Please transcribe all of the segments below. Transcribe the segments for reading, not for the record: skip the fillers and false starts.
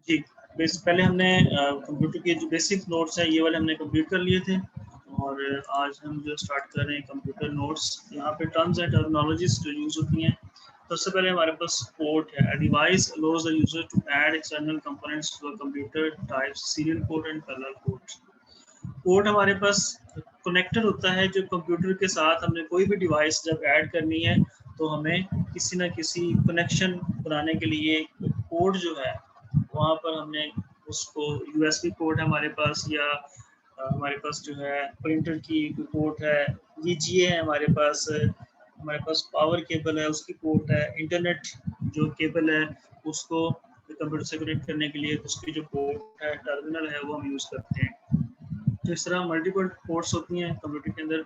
जी, पहले हमने कंप्यूटर के जो बेसिक नोट्स हैं ये वाले हमने कंप्लीट कर लिए थे और आज हम जो स्टार्ट कर रहे हैं कंप्यूटर नोट्स। यहाँ पे टर्म्स एंड टर्मिनोलॉजीज जो यूज़ होती हैं, सबसे पहले हमारे पास पोर्ट है। A device allows the user to add external components to a computer types serial port and parallel port. Port हमारे पास कनेक्टर होता है जो कंप्यूटर के साथ हमने कोई भी डिवाइस जब ऐड करनी है तो हमें किसी ना किसी कनेक्शन बनाने के लिए पोर्ट जो है वहाँ पर हमने उसको यूएसबी पोर्ट है हमारे पास, या हमारे पास जो है प्रिंटर की पोर्ट है, वीजीए है हमारे पास पावर केबल है उसकी पोर्ट है, इंटरनेट जो केबल है उसको कंप्यूटर से कनेक्ट करने के लिए उसकी जो पोर्ट है टर्मिनल है वो हम यूज़ करते हैं। तो इस तरह मल्टीपल पोर्ट्स होती हैं कंप्यूटर के अंदर।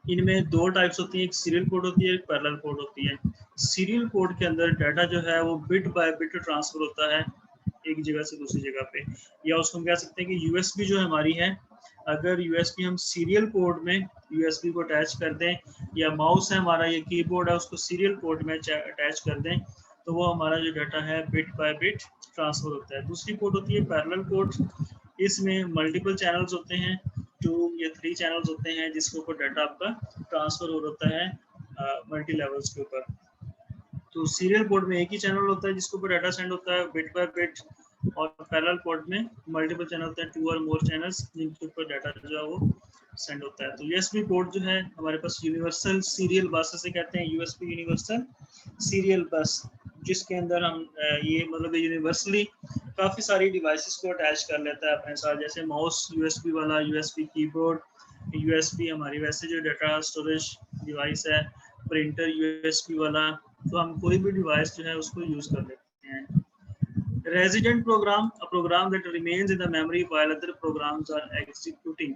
इनमें दो टाइप्स होती हैं, एक सीरियल पोर्ट होती है, एक पैरेलल पोर्ट होती है। सीरियल पोर्ट के अंदर डाटा जो है वो बिट बाय बिट ट्रांसफर होता है एक जगह से दूसरी जगह पे, या उसको हम कह सकते हैं कि यूएसबी जो हमारी है, अगर यूएसबी हम सीरियल पोर्ट में यूएसबी को अटैच कर दें, या माउस है हमारा या कीबोर्ड है उसको सीरियल पोर्ट में अटैच कर दें, तो वो हमारा जो डाटा है बिट बाय बिट ट्रांसफर होता है। दूसरी पोर्ट होती है पैरेलल पोर्ट। इसमें मल्टीपल चैनल्स होते हैं, 2 या 3 चैनल्स होते हैं जिसके ऊपर डाटा आपका ट्रांसफर हो होता है मल्टी लेवल्स के ऊपर। तो सीरियल पोर्ट में एक ही चैनल होता है जिसके ऊपर डाटा सेंड होता है बिट बाय बिट, और पैरेलल पोर्ट में मल्टीपल चैनल होते हैं, 2 और मोर चैनल्स जिनके ऊपर डाटा जो है वो सेंड होता है। तो यूएसबी पोर्ट जो है हमारे पास यूनिवर्सल सीरियल बस से कहते हैं, यूएसबी यूनिवर्सल सीरियल बस, जिसके अंदर हम ये मतलब यूनिवर्सली काफ़ी सारी डिवाइसेस को अटैच कर लेता है अपने साथ, जैसे माउस यूएसबी वाला, यूएसबी कीबोर्ड, यूएसबी हमारी वैसे जो डाटा स्टोरेज डिवाइस है, प्रिंटर यूएसबी वाला, तो हम कोई भी डिवाइस जो है उसको यूज़ कर लेते हैं। Resident program, a program that remains in the memory while other programs are executing.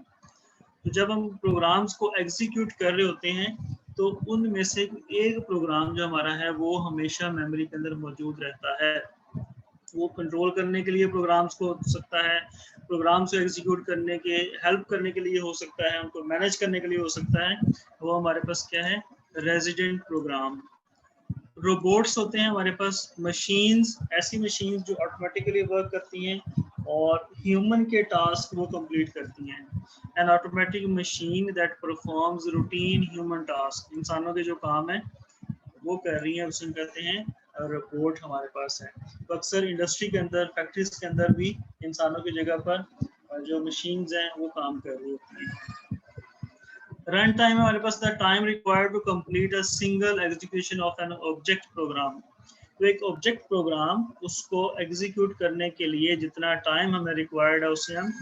तो जब हम प्रोग्राम्स को एग्जीक्यूट कर रहे होते हैं तो उनमें से एक प्रोग्राम जो हमारा है वो हमेशा मेमोरी के अंदर मौजूद रहता है। वो कंट्रोल करने के लिए प्रोग्राम्स को हो सकता है, प्रोग्राम्स को एग्जीक्यूट करने के हेल्प करने के लिए हो सकता है, उनको मैनेज करने के लिए हो सकता है। वो हमारे पास क्या है, रेजिडेंट प्रोग्राम। रोबोट्स होते हैं हमारे पास, मशीन्स, ऐसी मशीन्स जो ऑटोमेटिकली वर्क करती हैं और ह्यूमन के टास्क वो कंप्लीट करती हैं। N automatic machine that performs routine human task, इंसानों के जो काम है वो कर रही है, उसे कहते हैं रोबोट हमारे पास है। तो अक्सर इंडस्ट्री के अंदर, फैक्ट्रीज के अंदर भी इंसानों की जगह पर जो मशीन्स हैं वो काम कर रही होती हैं। रन टाइम है हमारे पास, the time required to complete a single execution of an object program. तो एक ऑब्जेक्ट प्रोग्राम उसको एग्जीक्यूट करने के लिए जितना टाइम हमें रिक्वायर्ड है उसे हम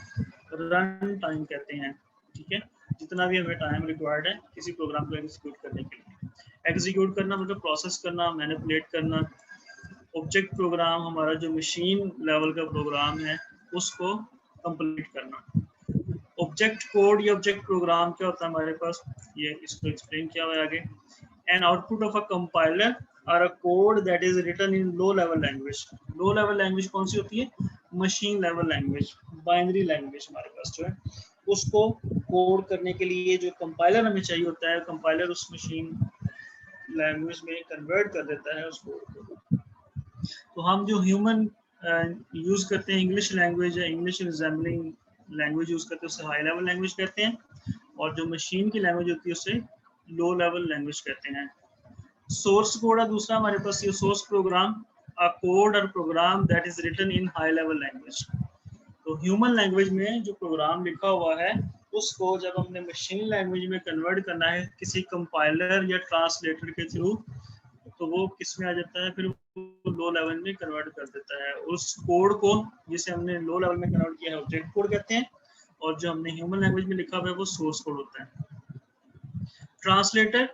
रन टाइम कहते हैं। ठीक है, जितना भी हमें टाइम रिक्वायर्ड है किसी प्रोग्राम को एग्जीक्यूट करने के लिए। एग्जीक्यूट करना मतलब प्रोसेस करना, मैनिपुलेट करना। ऑब्जेक्ट प्रोग्राम हमारा जो मशीन लेवल का प्रोग्राम है उसको कंप्लीट करना। ऑब्जेक्ट कोड या ऑब्जेक्ट प्रोग्राम क्या होता है हमारे पास, ये इसको एक्सप्लेन किया हुआ है आगे। An output of a compiler और a code that is written in low level language. Low level language कौन सी होती है, machine level language, binary language हमारे पास जो है उसको कोड करने के लिए जो कंपाइलर हमें चाहिए होता है, कंपाइलर उस मशीन लैंग्वेज में कन्वर्ट कर देता है उस कोड को। तो हम जो ह्यूमन यूज करते हैं इंग्लिश लैंग्वेज है, इंग्लिश रिजेंबलिंग लैंग्वेज यूज करते हैं उसे हाई लेवल लैंग्वेज कहते हैं, और जो मशीन की लैंग्वेज होती है उसे लो लेवल लैंग्वेज कहते हैं। सोर्स कोड है दूसरा हमारे पास, ये source program, a code or program that is written in high level language. तो ह्यूमन लैंग्वेज में जो प्रोग्राम लिखा हुआ है उसको जब हमने मशीन लैंग्वेज में कन्वर्ट करना है किसी कंपाइलर या ट्रांसलेटर के थ्रू, तो वो किस में आ जाता है, फिर लो लेवल में कन्वर्ट कर देता है उस कोड को जिसे हमने लो लेवल में कन्वर्ट किया है, ऑब्जेक्ट कोड कहते हैं, और जो हमने ह्यूमन लैंग्वेज में लिखा हुआ है वो सोर्स कोड होता है। ट्रांसलेटर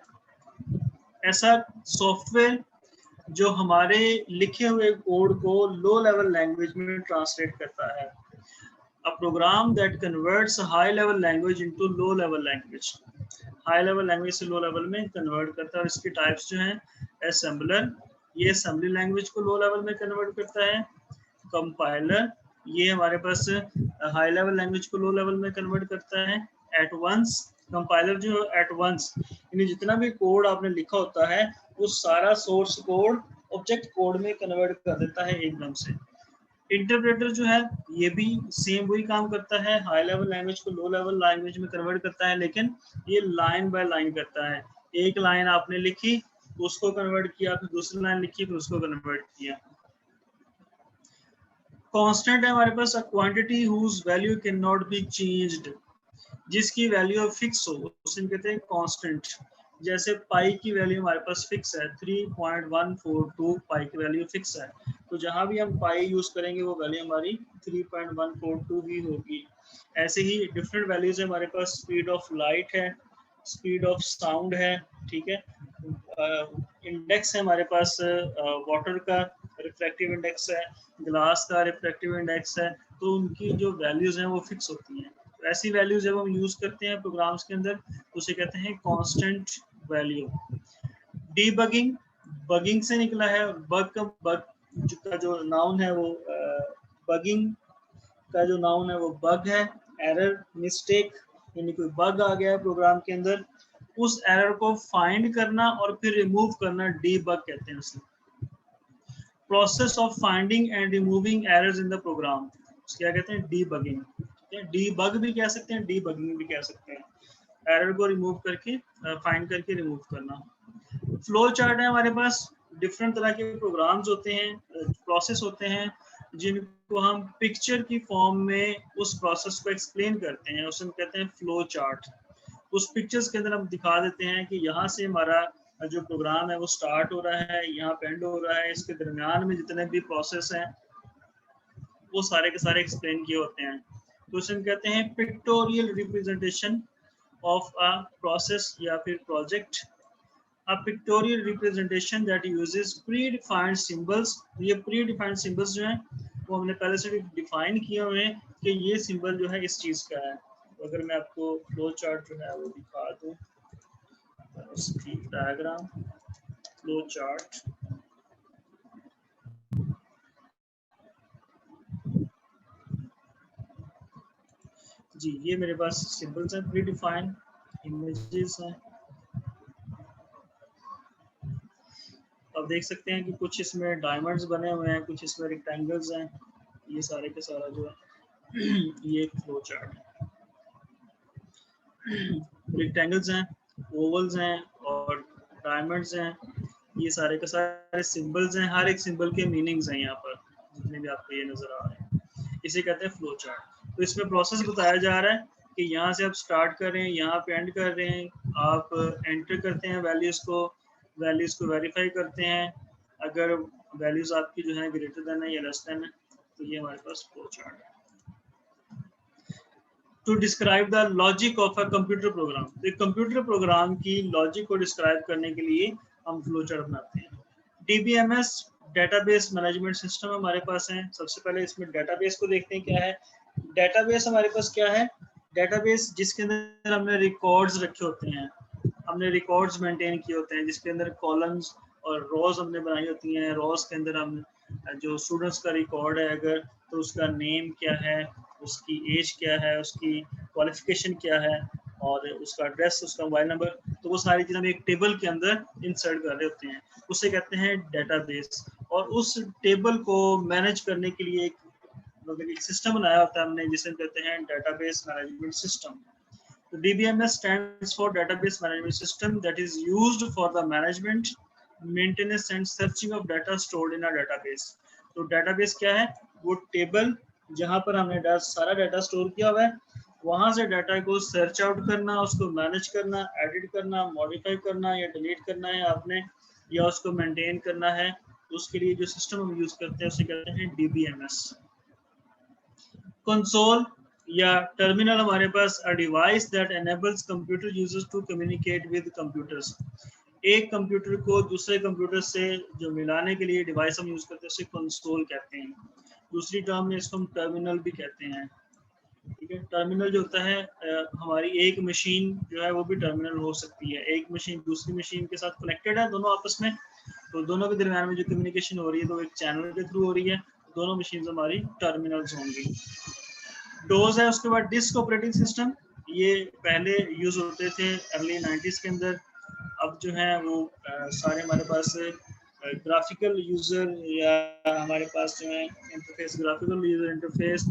ऐसा सॉफ्टवेयर जो हमारे लिखे हुए कोड को लो लेवल लैंग्वेज में ट्रांसलेट करता है। A program that converts high level language into low level language, high level language से लो लेवल में कन्वर्ट करता है। और इसकी टाइप्स जो हैं, असेंबलर, ये असेंबली लैंग्वेज को लो लेवल में कन्वर्ट करता है। कंपाइलर, ये हमारे पास हाई लेवल लैंग्वेज को लो लेवल में कन्वर्ट करता है। एट वंस, कंपाइलर जो एट वंस यानी जितना भी कोड आपने लिखा होता है वो सारा सोर्स कोड ऑब्जेक्ट कोड में कन्वर्ट कर देता है एकदम से। इंटरप्रेटर जो है ये भी सेम वही काम करता है, हाई लेवल लैंग्वेज को लो लेवल लैंग्वेज में कन्वर्ट करता है, लेकिन ये लाइन बाय लाइन करता है। एक लाइन आपने लिखी, उसको कन्वर्ट किया, फिर दूसरी लाइन लिखी, फिर उसको कन्वर्ट किया। कांस्टेंट है हमारे पास, a quantity whose value can not be changed, जिसकी वैल्यू फिक्स हो उसे कहते हैं कांस्टेंट। जैसे पाई की वैल्यू हमारे पास फिक्स है 3.142, पाई की वैल्यू फिक्स है, तो जहां भी हम पाई यूज करेंगे वो वैल्यू हमारी 3.142 ही होगी। ऐसे ही डिफरेंट वैल्यूज है हमारे पास, स्पीड ऑफ लाइट है, स्पीड ऑफ साउंड है, ठीक है। इंडेक्स है हमारे पास वाटर का रिफ्रैक्टिव इंडेक्स है, ग्लास का रिफ्रैक्टिव इंडेक्स है, तो उनकी जो वैल्यूज हैं वो फिक्स होती हैं। तो ऐसी वैल्यूज जब हम यूज करते हैं प्रोग्राम्स के अंदर तो उसे कहते हैं कांस्टेंट वैल्यू। डीबगिंग, बगिंग से निकला है, बग का जो नाउन है वो बगिंग का जो नाउन है वो बग है, एरर, मिस्टेक, यानी कोई बग आ गया है प्रोग्राम के अंदर, उस एरर को फाइंड करना और फिर रिमूव करना डीबग कहते हैं उसे। Process of finding and removing errors in the program, क्या कहते हैं, डीबगिंग। ठीक है, डीबग भी कह सकते हैं, डीबगिंग भी कह सकते हैं, एरर को रिमूव करके फाइंड करके रिमूव करना। फ्लो चार्ट है हमारे पास, डिफरेंट तरह के प्रोग्राम्स होते हैं, प्रोसेस होते हैं, जिनको हम पिक्चर की फॉर्म में उस प्रोसेस को एक्सप्लेन करते हैं, उसे हम कहते हैं फ्लो चार्ट। उस पिक्चर्स के अंदर हम दिखा देते हैं कि यहाँ से हमारा जो प्रोग्राम है वो स्टार्ट हो रहा है, यहाँ पे एंड हो रहा है, इसके दरमियान में जितने भी प्रोसेस हैं वो सारे के सारे एक्सप्लेन किए होते हैं। तो उसे हम कहते हैं pictorial representation of a process या फिर project. A pictorial representation that uses predefined symbols। ये predefined symbols जो हैं वो हमने पहले से भी डिफाइन किए हुए हैं कि ये सिंबल जो है इस चीज का है। तो अगर मैं आपको फ्लो चार्ट जो है वो दिखा दूं, उसकी डायग्राम, फ्लो चार्ट, जी ये मेरे पास सिंबल्स हैं, प्रीडिफाइंड इमेजेस हैं। अब देख सकते हैं कि कुछ इसमें डायमंड्स बने हुए हैं, कुछ इसमें रेक्टेंगल्स हैं, ये सारे के सारा जो है ये एक फ्लो चार्ट है। रेक्टेंगल्स हैं, ओवल्स हैं और डायमंड्स हैं, ये सारे के सारे सिंबल्स हैं, हर एक सिंबल के मीनिंग्स हैं यहाँ पर जितने भी आपको ये नजर आ रहे हैं, इसे कहते हैं फ्लो चार्ट। तो इसमें प्रोसेस बताया जा रहा है कि यहाँ से आप स्टार्ट कर रहे हैं, यहाँ पे एंड कर रहे हैं, आप एंटर करते हैं वैल्यूज को वेरीफाई करते हैं, अगर वैल्यूज आपकी जो है ग्रेटर देन है या लेस देन है, तो ये हमारे पास फ्लो चार्ट है। To describe the logic of a computer program, तो एक कंप्यूटर प्रोग्राम की लॉजिक को डिस्क्राइब करने के लिए हम फ्लो चार्ट बनाते हैं। डीबीएमएस डेटाबेस मैनेजमेंट सिस्टम हमारे पास है। सबसे पहले इसमें डेटाबेस को देखते हैं क्या है। डेटाबेस हमारे पास क्या है, डेटाबेस जिसके अंदर हमने रिकॉर्ड्स रखे होते हैं, हमने रिकॉर्ड्स मेंटेन किए होते हैं, जिसके अंदर कॉलम्स और रोज हमने बनाई होती हैं। रोज के अंदर हम जो स्टूडेंट्स का रिकॉर्ड है अगर, तो उसका नेम क्या है, उसकी एज क्या है, उसकी क्वालिफिकेशन क्या है और उसका एड्रेस, उसका मोबाइल नंबर, तो वो सारी चीज़ें हम एक टेबल के अंदर इंसर्ट कर रहे होते हैं, उसे कहते हैं डेटाबेस। और उस टेबल को मैनेज करने के लिए एक सिस्टम बनाया होता है हमने, जिसे कहते हैं database management system. So DBMS stands for Database Management System that is used for the management, maintenance and searching of data stored in a database। तो database क्या है, वो टेबल जहाँ पर हमने सारा डाटा स्टोर किया हुआ है, वहां से डाटा को सर्च आउट करना, उसको मैनेज करना, एडिट करना, मॉडिफाई करना या डिलीट करना है आपने, या उसको मेंटेन करना है, तो उसके लिए जो सिस्टम हम यूज करते हैं उसे कहते हैं DBMS। कंसोल या टर्मिनल हमारे पास a device that enables computer users to communicate with computers. एक कंप्यूटर को दूसरे कंप्यूटर से जो मिलाने के लिए डिवाइस हम यूज करते हैं उसे कंसोल कहते हैं। दूसरी टर्म में इसको हम टर्मिनल भी कहते हैं। ठीक है, टर्मिनल जो होता है हमारी एक मशीन जो है वो भी टर्मिनल हो सकती है। एक मशीन दूसरी मशीन के साथ कनेक्टेड है दोनों आपस में, तो दोनों के दरमियान में जो कम्युनिकेशन हो रही है तो एक चैनल के थ्रू हो रही है, दोनों मशीन हमारी टर्मिनल्स होंगी। डोज है, उसके बाद डिस्क ऑपरेटिंग सिस्टम, ये पहले यूज होते थे अर्ली 90s के अंदर, अब जो है वो सारे हमारे पास ग्राफिकल यूज़र या हमारे पास जो है इंटरफेस, ग्राफिकल यूज़र इंटरफेस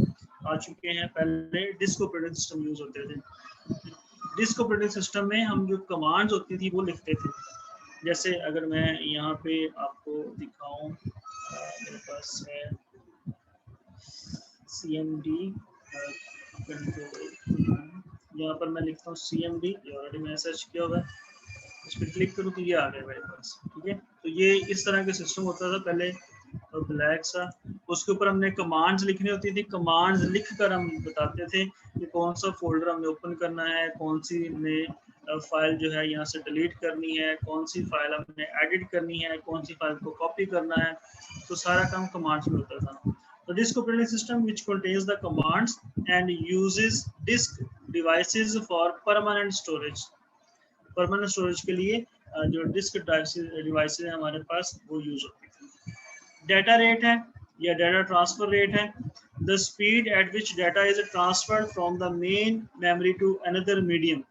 आ चुके हैं। पहले डिस्क ऑपरेटिंग सिस्टम यूज़ होते थे। डिस्क ऑपरेटिंग सिस्टम में हम जो कमांड्स होती थी वो लिखते थे। जैसे अगर मैं यहाँ पे आपको दिखाऊं, मेरे पास है CMD कंट्रोल, यहाँ पर मैं लिखता हूँ CMD, ये ऑलरेडी मैंने सर्च किया होगा, इस पर क्लिक करूँ तो ये आ गया मेरे पास। ठीक है, तो ये इस तरह का सिस्टम होता था पहले, और ब्लैक सा, उसके ऊपर हमने कमांड्स लिखनी होती थी। कमांड्स लिख कर हम बताते थे कि कौन सा फोल्डर हमें ओपन करना है, कौन सी हमने फाइल जो है यहाँ से डिलीट करनी है, कौन सी फाइल हमने एडिट करनी है, कौन सी फाइल को कॉपी करना है। तो सारा काम कमांड्स में होता था। तो disk operating system which contains the commands and uses disk devices for permanent storage. Permanent storage के लिए जो डिस्क डिवाइसेस है हमारे पास वो यूज होती है। डेटा रेट है या डेटा ट्रांसफर रेट है, the speed at which data is transferred from the main memory to another medium.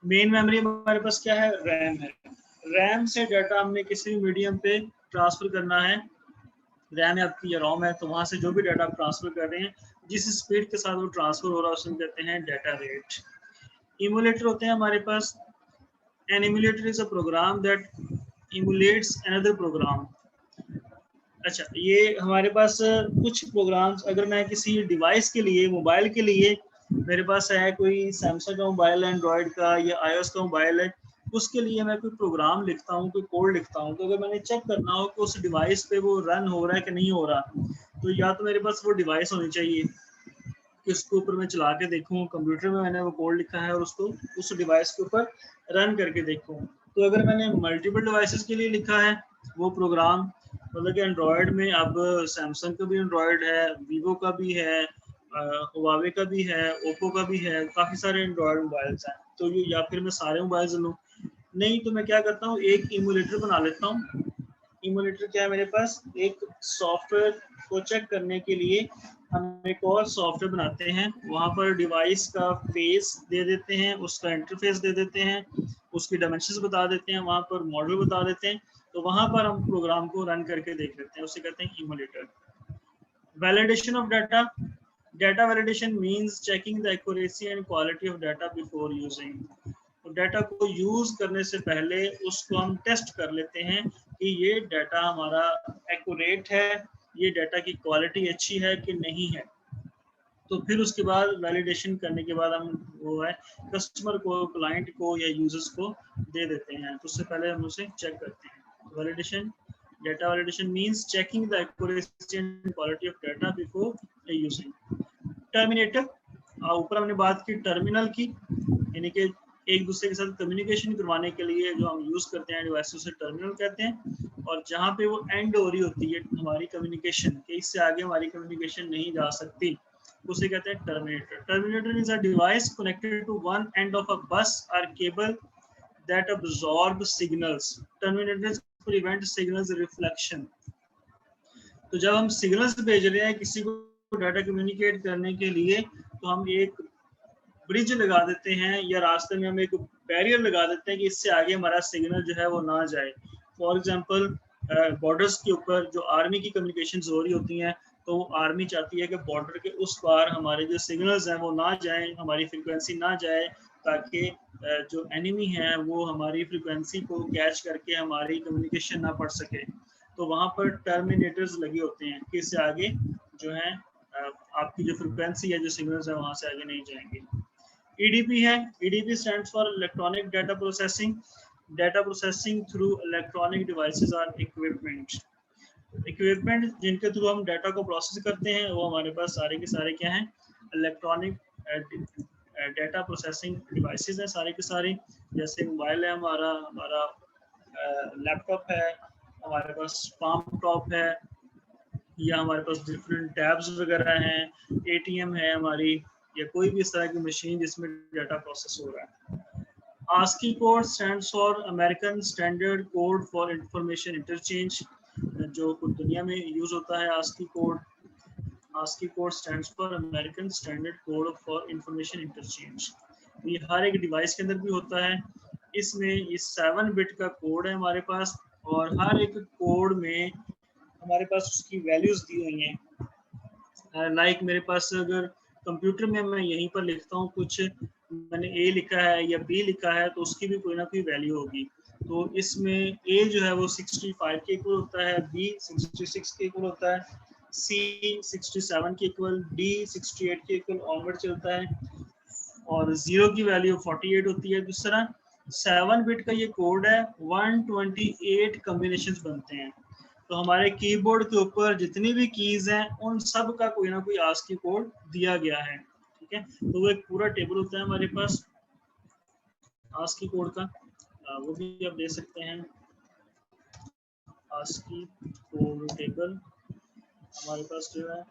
Main memory हमारे पास क्या है, रैम है। रैम से डाटा हमने किसी भी मीडियम पे ट्रांसफर करना है, रैम है आपकी या रोम है, तो वहां से जो भी डाटा आप ट्रांसफर कर रहे हैं, जिस स्पीड के साथ वो ट्रांसफर हो रहा है उसे कहते हैं डाटा रेट। इमुलेटर होते हैं हमारे पास। An emulator is a program that emulates another program। अच्छा, ये हमारे पास कुछ प्रोग्राम्स, अगर मैं किसी डिवाइस के लिए, मोबाइल के लिए, मेरे पास है कोई सैमसंग का मोबाइल है, एंड्रॉयड का या iOS का मोबाइल है, उसके लिए मैं कोई प्रोग्राम लिखता हूँ, कोई कोड लिखता हूँ, तो अगर मैंने चेक करना हो कि उस डिवाइस पे वो रन हो रहा है कि नहीं हो रहा, तो या तो मेरे पास वो डिवाइस होनी चाहिए कि उसके ऊपर मैं चला के देखूँ, कंप्यूटर में मैंने वो कोड लिखा है और उसको उस डिवाइस के ऊपर रन करके देखूँ। तो अगर मैंने मल्टीपल डिवाइसेस के लिए लिखा है वो प्रोग्राम, मतलब कि एंड्रॉयड में अब सैमसंग का भी एंड्रॉयड है, वीवो का भी है, हुआवे का भी है, ओप्पो का भी है, काफ़ी सारे एंड्रॉयड मोबाइल्स हैं। तो ये, या फिर मैं सारे मोबाइल्स लूँ, नहीं तो मैं क्या करता हूँ, एक इमुलेटर बना लेता हूँ। इमुलेटर क्या है मेरे पास, एक सॉफ्टवेयर को चेक करने के लिए हम एक और सॉफ्टवेयर बनाते हैं, वहाँ पर डिवाइस का फेस दे देते हैं, उसका इंटरफेस दे देते हैं, उसकी डायमेंशंस बता देते हैं, वहाँ पर मॉडल बता देते हैं, तो वहाँ पर हम प्रोग्राम को रन करके देख लेते हैं, उसे कहते हैं emulator. Validation of data, data validation means checking the accuracy and quality of data before using. तो डाटा को यूज करने से पहले उसको हम टेस्ट कर लेते हैं कि ये डाटा हमारा एक्यूरेट है, ये डाटा की क्वालिटी अच्छी है कि नहीं है। तो फिर उसके बाद वैलिडेशन करने के बाद हम वो है कस्टमर को, क्लाइंट को या यूजर्स को दे देते हैं, तो उससे पहले हम उसे चेक करते हैं। Validation, data validation means checking the accuracy and quality of data before using. Terminator, ऊपर हमने बात की टर्मिनल की, यानी कि एक दूसरे के साथ कम्युनिकेशन करवाने के लिए जो हम यूज करते हैं डिवाइस, उसे टर्मिनल कहते हैं। और जहाँ पे वो एंड हो रही होती है हमारी कम्युनिकेशन, कि इससे आगे हमारी कम्युनिकेशन नहीं जा सकती, उसे कहते हैं terminator. Terminator is a device connected to one end of a bus or cable that absorb signals. Terminators prevent signals reflection. तो जब हम सिग्नल्स भेज रहे हैं किसी को डाटा कम्युनिकेट करने के लिए, तो हम एक ब्रिज लगा देते हैं या रास्ते में हम एक बैरियर लगा देते हैं कि इससे आगे हमारा सिग्नल जो है वो ना जाए। फॉर एग्जांपल बॉर्डर्स के ऊपर जो आर्मी की कम्युनिकेशंस हो रही होती हैं, तो आर्मी चाहती है कि बॉर्डर के उस पार हमारे जो सिग्नल्स हैं वो ना जाएं, हमारी फ्रिक्वेंसी ना जाए, ताकि जो एनिमी है वो हमारी फ्रिक्वेंसी को कैच करके हमारी कम्युनिकेशन ना पढ़ सके। तो वहाँ पर टर्मिनेटर्स लगे होते हैं कि इससे आगे जो है आपकी जो फ्रिक्वेंसी है, जो सिग्नल्स है, वहाँ से आगे नहीं जाएंगे। EDP है, EDP stands for electronic data processing, data processing through electronic devices or equipment। Equipment जिनके थ्रू हम डाटा को प्रोसेस करते हैं वो हमारे पास सारे के सारे क्या हैं, इलेक्ट्रॉनिक डाटा प्रोसेसिंग डिवाइसेस हैं सारे के सारे। जैसे मोबाइल है हमारा, हमारा लैपटॉप है, हमारे पास पाम टॉप है, या हमारे पास डिफरेंट टैब्स वगैरह हैं, ATM है हमारी, या कोई भी इस तरह की मशीन जिसमें डाटा प्रोसेस हो रहा है। ASCII code stands for American standard code for information interchange, जो दुनिया में यूज होता है ASCII code. ASCII code stands for American standard code for information interchange. ये हर एक डिवाइस के अंदर भी होता है। इसमें ये 7 बिट का कोड है हमारे पास, और हर एक कोड में हमारे पास उसकी वैल्यूज दी हुई हैं। लाइक मेरे पास अगर कंप्यूटर में मैं यहीं पर लिखता हूँ कुछ, मैंने ए लिखा है या बी लिखा है, तो उसकी भी कोई ना कोई वैल्यू होगी। तो इसमें ए जो है वो 65 के इक्वल होता है, बी 66 के इक्वल होता है, सी 67 के इक्वल, डी 68 के इक्वल ऑनवर्ड चलता है, और 0 की वैल्यू 48 होती है। दूसरा 7 बिट का ये कोड है, 128 कॉम्बिनेशंस बनते हैं। तो हमारे कीबोर्ड के ऊपर जितनी भी कीज हैं उन सब का कोई ना कोई आस्की कोड दिया गया है, ठीक है। तो वो एक पूरा टेबल होता है हमारे पास आस्की कोड का, वो भी आप देख सकते हैं। आस्की कोड टेबल हमारे पास जो है,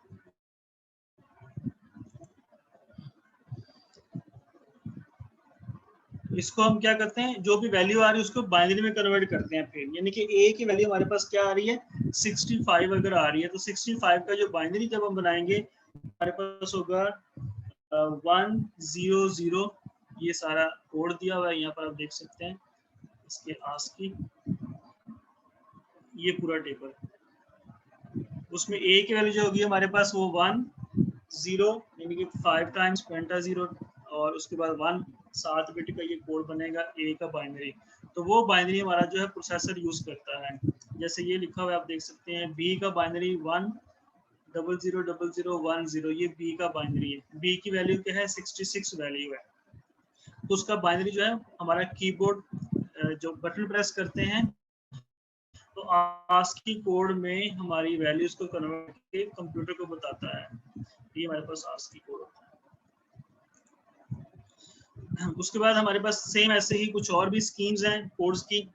इसको हम क्या करते हैं, जो भी वैल्यू आ रही है उसको बाइनरी में कन्वर्ट करते हैं फिर, यानी कि ए की वैल्यू हमारे पास क्या आ रही है 65 अगर आ रही है, तो 65 का जो बाइनरी जब हम बनाएंगे हमारे पास होगा 100, ये सारा कोड दिया हुआ है यहाँ पर आप देख सकते हैं, इसके आस्की ये पूरा टेबल, उसमें ए की वैल्यू जो होगी हमारे पास वो 10 यानी कि 5 टाइम्स पेंटा 0, और उसके बाद 7 बिट का ये कोड बनेगा ए का बाइनरी। तो वो बाइनरी हमारा जो है प्रोसेसर यूज करता है, जैसे ये लिखा हुआ है आप देख सकते हैं, बी का बाइनरी 1000010, ये बी का बाइनरी है, बी की वैल्यू क्या है 66 वैल्यू है। तो उसका बाइनरी जो है हमारा कीबोर्ड जो बटन प्रेस करते हैं तो आस्की कोड में हमारी वैल्यूज को कन्वर्ट करके कंप्यूटर को बताता है, ये हमारे पास आस्की कोड होता है। उसके बाद हमारे पास सेम ऐसे ही कुछ और भी स्कीम्स हैं कोड्स की।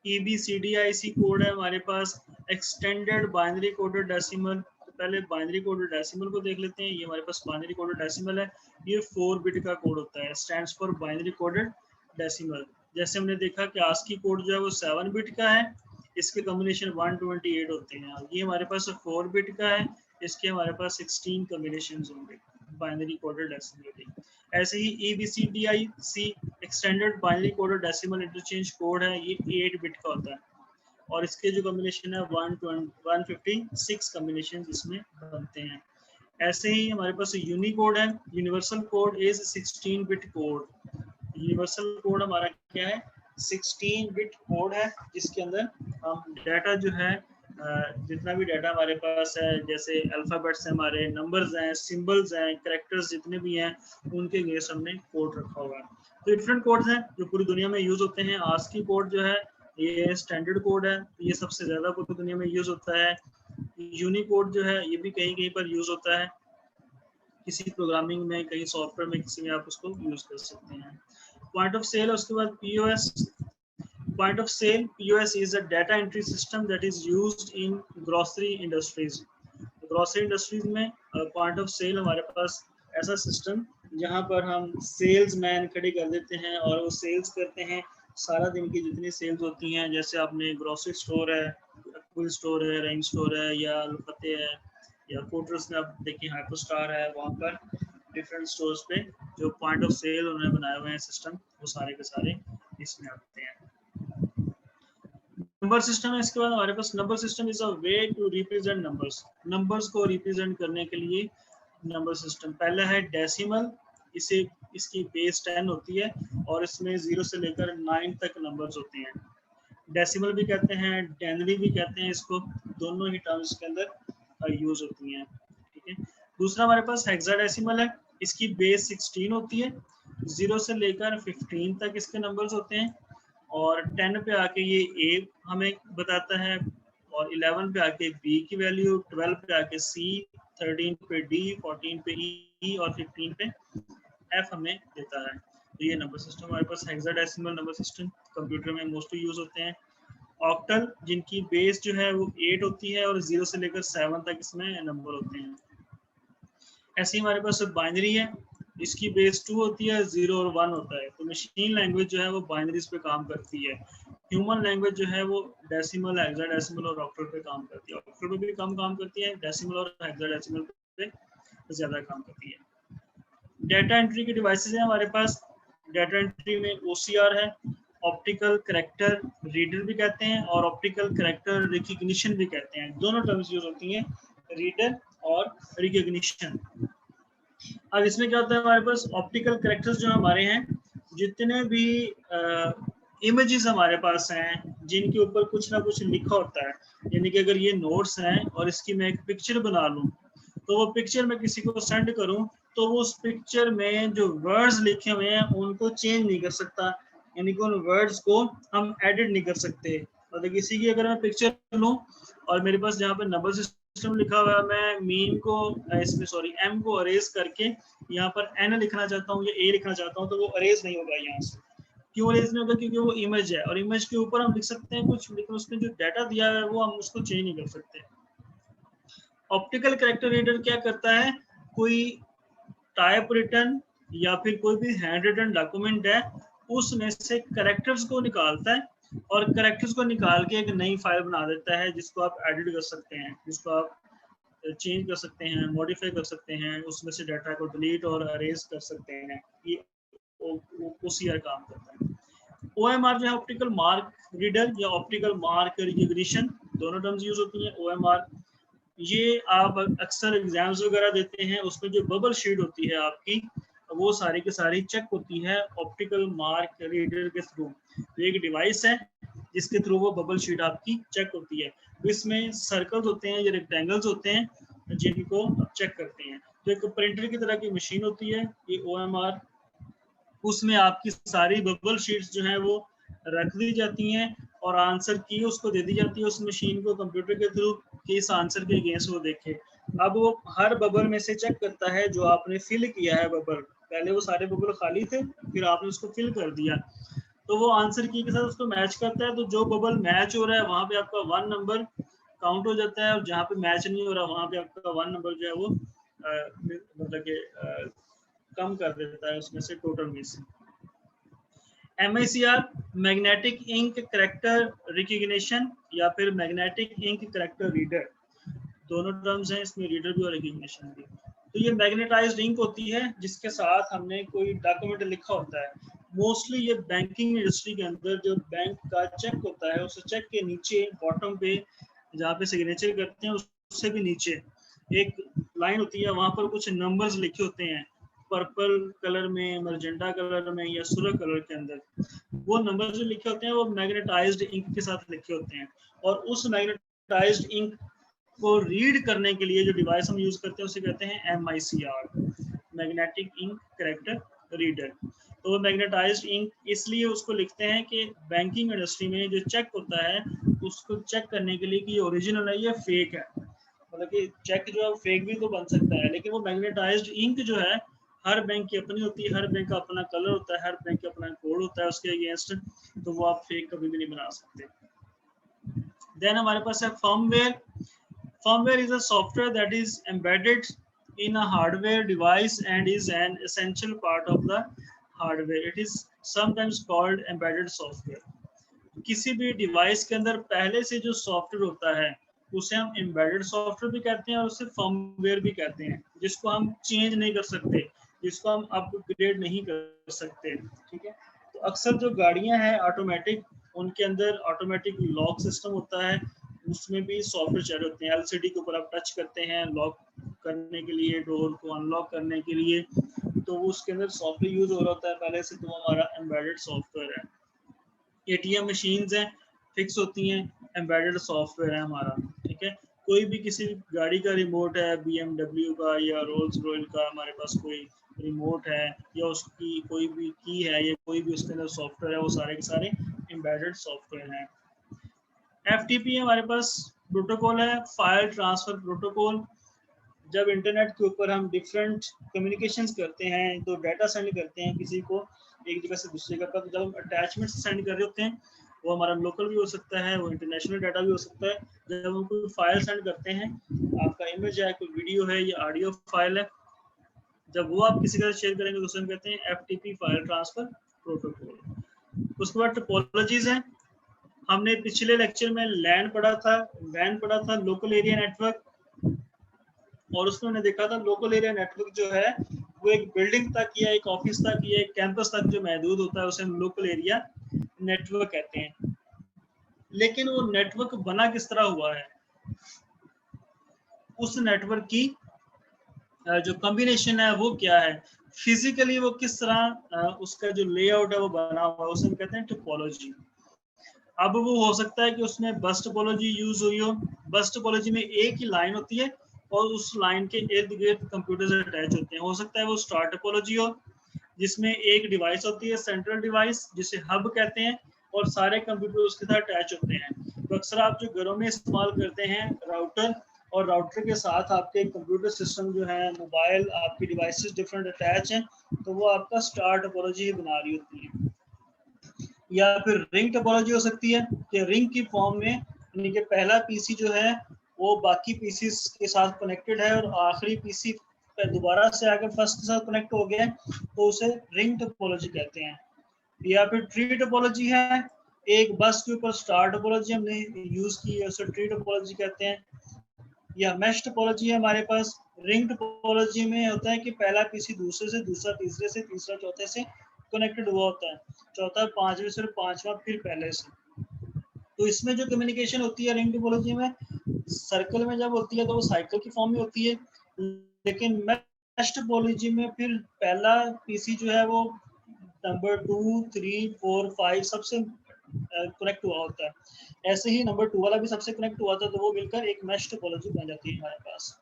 EBCDIC कोड है हमारे पास, एक्सटेंडेड बाइनरी कोडेड डेसिमल। तो पहले बाइनरी कोडेड डेसिमल को देख लेते हैं, ये हमारे पास बाइनरी कोडेड डेसिमल है, ये 4 बिट का कोड होता है, stands for binary coded decimal. जैसे हमने देखा कि आस्की कोड जो है वो 7 बिट का है, इसके कॉम्बिनेशन 128 होते हैं, ये हमारे पास 4 बिट का है, इसके हमारे पास 16 कॉम्बिनेशन होंगे बाइनरी कोडेड डेसिमल के। ऐसे ही EBCDIC extended binary coded decimal interchange code है, ये 8 बिट का होता है, और इसके जो कॉम्बिनेशन है 156 कॉम्बिनेशन इसमें बनते हैं। ऐसे ही हमारे पास यूनिकोड है, universal code is 16 bit code. Universal code हमारा क्या है 16 बिट कोड है, जिसके अंदर हम डाटा जो है जितना भी डाटा हमारे पास है, जैसे अल्फाबेट्स हैं, हमारे नंबर्स हैं, सिंबल्स हैं, कैरेक्टर्स जितने भी हैं, उनके लिए हमने कोड रखा हुआ है। तो डिफरेंट कोड्स हैं जो पूरी दुनिया में यूज होते हैं। आस्की कोड जो है ये स्टैंडर्ड कोड है, ये सबसे ज्यादा पूरी दुनिया में यूज होता है। यूनिकोड जो है ये भी कहीं कहीं पर यूज होता है, किसी प्रोग्रामिंग में, कहीं सॉफ्टवेयर में, किसी में आप उसको यूज कर सकते हैं। पॉइंट ऑफ सेल, उसके बाद POS। Point of sale (POS) is a data entry system that is used in grocery industries. Grocery industries में पॉइंट ऑफ सेल हमारे पास ऐसा सिस्टम जहां पर हम सेल्स मैन खड़े कर देते हैं और वो सेल्स करते हैं सारा दिन की जितनी सेल्स होती हैं। जैसे आपने ग्रोसरी स्टोर है, फुल स्टोर है, रेंज स्टोर है, या अलफते है, या कोटर्स में आप देखिए हाइपर स्टार है, वहाँ पर डिफरेंट स्टोर्स पे जो पॉइंट ऑफ सेल उन्होंने बनाए हुए हैं सिस्टम, वो सारे के सारे इसमें आते हैं। नंबर सिस्टम है, इसके बाद हमारे पास number system is a way to represent numbers. Numbers को रिप्रेजेंट करने के लिए नंबर सिस्टम, पहला है डेसिमल, इसे इसकी बेस 10 होती है और इसमें 0 से लेकर 9 तक नंबर्स होते हैं। डेसिमल भी कहते हैं, डेनरी भी कहते हैं इसको, दोनों ही टर्म्स के अंदर यूज होती हैं, ठीक है। दूसरा हमारे पास हेक्साडेसिमल है, इसकी बेस 16 होती है, 0 से लेकर 15 तक इसके नंबर्स होते हैं, और 10 पे आके ये ए हमें बताता है, और 11 पे आके बी की वैल्यू, 12 पे आके सी, 13 पे डी, 14 पे ई, और 15 पे एफ हमें देता है। तो ये नंबर सिस्टम हमारे पास हेक्साडेसिमल नंबर सिस्टम कंप्यूटर में मोस्टली यूज होते हैं। ऑक्टल, जिनकी बेस जो है वो 8 होती है और 0 से लेकर 7 तक इसमें नंबर होते हैं। ऐसे ही हमारे पास बाइनरी है, इसकी बेस 2 होती है, 0 और 1 होता है। तो मशीन लैंग्वेज जो है वो बाइनरीज पे काम करती है। ह्यूमन लैंग्वेज जो है वो डेसिमल, हेक्साडेसिमल और ऑक्टल पे काम करती है। ऑक्टल पे भी कम काम करती है, डेसिमल और हेक्साडेसिमल पे ज्यादा काम करती है। डाटा एंट्री के डिवाइसेस हैं हमारे पास, डाटा एंट्री में OCR है, ऑप्टिकल कैरेक्टर रीडर भी कहते हैं और ऑप्टिकल कैरेक्टर रिकग्निशन भी कहते हैं। दोनों टर्म्स यूज होती हैं, रीडर और रिकग्निशन। अब इसमें क्या होता है, हमारे पास ऑप्टिकल कैरेक्टर्स जो हमारे हैं, जितने भी इमेजेस हमारे पास हैं जिनके ऊपर कुछ ना कुछ लिखा होता है, यानी कि अगर ये नोट्स हैं और इसकी मैं एक पिक्चर बना लूं, तो वो पिक्चर मैं किसी को सेंड करूं तो वो उस पिक्चर में जो वर्ड्स लिखे हुए हैं उनको चेंज नहीं कर सकता, यानी कि उन वर्ड्स को हम एडिट नहीं कर सकते। मतलब किसी की अगर मैं पिक्चर लूं और मेरे पास जहाँ पे नंबर सिस्टम लिखा हुआ है, मैं मीन को इसमें सॉरी एम को अरेज करके यहाँ पर एन लिखना चाहता हूँ या ए लिखना चाहता हूँ, तो वो अरेज नहीं होगा यहाँ से। क्यों अरेज नहीं होगा? क्योंकि वो इमेज है और इमेज के ऊपर हम लिख सकते हैं कुछ, लेकिन उसमें जो डाटा दिया है वो हम उसको चेंज नहीं कर सकते। ऑप्टिकल कैरेक्टर रीडर क्या करता है, कोई टाइप रिटन या फिर कोई भी हैंड रिटन डॉक्यूमेंट है उसमें से कैरेक्टर्स को निकालता है और कैरेक्टर्स को निकाल के एक नई फाइल बना देता है जिसको आप एडिट कर सकते हैं, जिसको आप चेंज कर सकते हैं, मॉडिफाई कर सकते हैं, उसमें से डाटा को डिलीट और अरेज कर सकते हैं। ये OCR काम करता है। OMR जो है ऑप्टिकल मार्क रीडर या ऑप्टिकल मार्क रिकग्निशन, दोनों टर्म्स यूज होती हैं। OMR ये आप अक्सर एग्जाम्स वगैरह देते हैं, उसमें जो बबल शीट होती है आपकी, वो सारी की सारी चेक होती है ऑप्टिकल मार्क रीडर के थ्रू। तो एक डिवाइस है जिसके थ्रू वो बबल शीट आपकी चेक होती है। तो इसमें सर्कल्स होते हैं या रेक्टेंगल्स होते हैं जिनको आप चेक करते हैं। तो एक प्रिंटर की तरह की मशीन होती है ये OMR, उसमें आपकी सारी बबल शीट्स जो हैं वो रख दी जाती हैं और आंसर की उसको दे दी जाती है उस मशीन को कंप्यूटर के थ्रू कि इस आंसर के अगेंस्ट वो देखे। अब वो हर बबल में से चेक करता है जो आपने फिल किया है बबल, पहले वो सारे बबल खाली थे फिर आपने उसको फिल कर दिया, तो वो आंसर की के साथ उसको मैच करता है। तो जो बबल मैच हो रहा है वहां पे आपका 1 नंबर काउंट हो जाता है और जहाँ पे मैच नहीं हो रहा वहां पे आपका 1 नंबर जो है वो मतलब कि कम कर देता है उसमें से टोटल में से। MICR magnetic ink character recognition या फिर मैग्नेटिक इंक कैरेक्टर रीडर, दोनों टर्म्स हैं इसमें, रीडर भी और रिकग्निशन भी। तो ये मैग्नेटाइज्ड इंक होती है जिसके साथ हमने कोई डॉक्यूमेंट लिखा होता है। मोस्टली ये बैंकिंग इंडस्ट्री के अंदर जो बैंक का चेक होता है उस चेक के नीचे बॉटम पे जहाँ पे सिग्नेचर करते हैं उससे भी नीचे एक लाइन होती है, वहां पर कुछ नंबर्स लिखे होते हैं पर्पल कलर में, मर्जेंटा कलर में या सुरख कलर के अंदर। वो नंबर जो लिखे होते हैं वो मैग्नेटाइज्ड इंक के साथ लिखे होते हैं और उस मैग्नेटाइज्ड इंक को रीड करने के लिए जो डिवाइस हम यूज करते हैं उसे कहते हैं MICR, magnetic ink character reader. तो वो मैग्नेटाइज्ड इंक इसलिए उसको लिखते हैं कि बैंकिंग इंडस्ट्री में जो चेक होता है उसको चेक करने के लिए कि ये ओरिजिनल है या फेक है। मतलब कि चेक जो है फेक भी तो बन सकता है, लेकिन वो मैग्नेटाइज्ड इंक जो है हर बैंक की अपनी होती है, हर बैंक का अपना कलर होता है, हर बैंक का अपना कोड होता है उसके अगेंस्ट, तो वो आप फेक कभी भी नहीं बना सकते। देन हमारे पास है firmware. Firmware is a software that is embedded in a hardware device and is an essential part of the hardware. It is sometimes called embedded software. किसी भी डिवाइस के अंदर पहले से जो सॉफ्टवेयर होता है उसे हम एम्बेडेड सॉफ्टवेयर भी कहते हैं और उसे फर्मवेयर भी कहते हैं, जिसको हम चेंज नहीं कर सकते, जिसको हम अपग्रेड नहीं कर सकते। ठीक है, तो अक्सर जो गाड़ियां हैं ऑटोमेटिक, उनके अंदर ऑटोमेटिक लॉक सिस्टम होता है, उसमें भी सॉफ्टवेयर चाहिए होते हैं। LCD के ऊपर आप टच करते हैं लॉक करने के लिए, डोर को अनलॉक करने के लिए, तो वो उसके अंदर सॉफ्टवेयर यूज हो रहा होता है पहले से, तो हमारा एम्बेडेड सॉफ्टवेयर है। ATM मशीन्स हैं फिक्स होती हैं, एम्बेडेड सॉफ्टवेयर है हमारा। ठीक है, कोई भी किसी गाड़ी का रिमोट है, BMW का या रोल्स रॉयल का, हमारे पास कोई रिमोट है या उसकी कोई भी की है या कोई भी उसके अंदर सॉफ्टवेयर है, वो सारे के सारे एम्बेडेड सॉफ्टवेयर हैं। FTP हमारे पास प्रोटोकॉल है, फाइल ट्रांसफर प्रोटोकॉल। जब इंटरनेट के ऊपर हम डिफरेंट कम्युनिकेशंस करते हैं तो डाटा सेंड करते हैं किसी को एक जगह से दूसरी जगह पर, जब हम अटैचमेंट सेंड कर रहे होते हैं वो हमारा लोकल भी हो सकता है, वो इंटरनेशनल डाटा भी हो सकता है। जब हम कोई फाइल सेंड करते हैं, आपका इमेज है, कोई वीडियो है या ऑडियो फाइल है, जब वो आप किसी के साथ शेयर करेंगे तो उसे हम कहते हैं FTP फाइल ट्रांसफर प्रोटोकॉल। उसके बाद टोपोलॉजीज हैं। हमने पिछले लेक्चर में LAN पढ़ा था, लोकल एरिया नेटवर्क, और उसमें हमने देखा था लोकल एरिया नेटवर्क जो है वो एक बिल्डिंग तक या एक ऑफिस तक या एक कैंपस तक जो महदूद होता है उसे हम लोकल एरिया नेटवर्क कहते हैं। लेकिन वो नेटवर्क बना किस तरह हुआ है, उस नेटवर्क की जो कॉम्बिनेशन है वो क्या है, फिजिकली वो किस तरह उसका जो लेआउट है वो बना हुआ है, उसे हम कहते हैं टोपोलॉजी। अब वो हो सकता है कि उसमें बस टोपोलॉजी यूज हुई हो। बस टोपोलॉजी में एक ही लाइन होती है और उस लाइन के इर्द गिर्द कंप्यूटर से अटैच होते हैं। हो सकता है वो स्टार टोपोलॉजी हो, जिसमें एक डिवाइस होती है, सेंट्रल डिवाइस जिसे हब कहते हैं, और सारे कंप्यूटर उसके साथ अटैच होते हैं। तो अक्सर आप जो घरों में इस्तेमाल करते हैं राउटर, और राउटर के साथ आपके कंप्यूटर सिस्टम जो है, मोबाइल, आपकी डिवाइसेस डिफरेंट अटैच हैं, तो वो आपका स्टार टोपोलॉजी ही बना रही होती है। या फिर रिंग टोपोलॉजी हो सकती है कि रिंग की फॉर्म में, यानी कि पहला पीसी जो है वो बाकी पीसीस के साथ कनेक्टेड है और आखिरी पीसी दोबारा से आकर फर्स्ट के साथ कनेक्ट हो गया है, तो उसे रिंग टोपोलॉजी कहते हैं। या फिर ट्री टोपोलॉजी है, एक बस के ऊपर स्टार टोपोलॉजी हमने यूज की है, उसे ट्री टोपोलॉजी कहते हैं। या मैश टोपोलॉजी है हमारे पास। रिंग टोपोलॉजी में होता है कि पहला पीसी दूसरे से, दूसरा तीसरे से, तीसरा चौथे से कनेक्टेड हुआ होता है, चौथा पांचवें से, पांचवा फिर पहले से। तो इसमें जो कम्युनिकेशन होती है रिंग टोपोलॉजी में, सर्कल में जब होती है तो वो साइकिल की फॉर्म में होती है, लेकिन मैश टोपोलॉजी में फिर पहला पीसी जो है वो नंबर 2, 3, 4, 5 सबसे कनेक्ट हुआ होता है। ऐसे ही नंबर 2 वाला भी सबसे कनेक्ट हुआ था, तो वो मिलकर एक मैश टोपोलॉजी बन जाती है हमारे पास।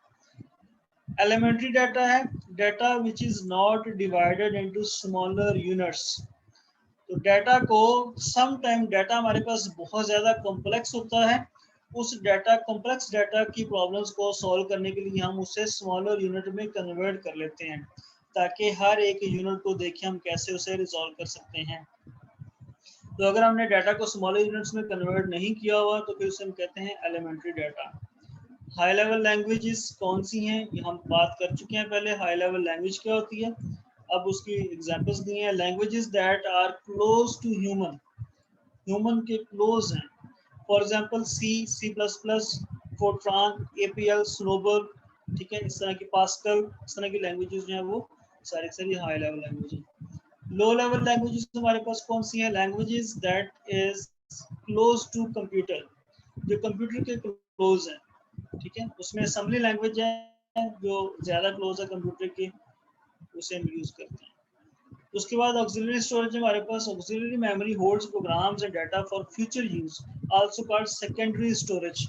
एलिमेंट्री डाटा है data which is not divided into smaller units. तो डाटा को सम टाइम डाटा हमारे पास बहुत ज़्यादा कॉम्प्लेक्स होता है, उस डाटा कॉम्प्लेक्स डाटा की प्रॉब्लम्स को सॉल्व करने के लिए हम उसे स्मॉलर यूनिट में कन्वर्ट कर लेते हैं, ताकि हर एक यूनिट को देखें हम कैसे उसे रिजॉल्व कर सकते हैं। तो अगर हमने डाटा को स्मॉलर यूनिट्स में कन्वर्ट नहीं किया हुआ तो फिर उसे हम कहते हैं elementary data. High level languages कौन सी हैं, ये हम बात कर चुके हैं पहले। हाई लेवल लैंग्वेज क्या होती है, अब उसकी एग्जांपल्स दी हैं। Languages that are close to human, human के क्लोज हैं। For example C, C plus plus, Fortran, APL, SNOBOL, ठीक है, इस तरह की पास्कल, इस तरह की लैंग्वेजेस जो हैं वो सारी हाई लेवल लैंग्वेज हैं। लो लेवल लैंग्वेजेस हमारे पास कौन सी हैं, languages that is close to computer, जो कंप्यूटर के क्लोज हैं, ठीक है। उसमें असेंबली लैंग्वेज है जो ज़्यादा क्लोज है कंप्यूटर की, उसे हम यूज़ करते हैं। उसके बाद ऑक्सिलरी स्टोरेज हमारे पास, auxiliary memory holds programs and data for future use, also called secondary storage,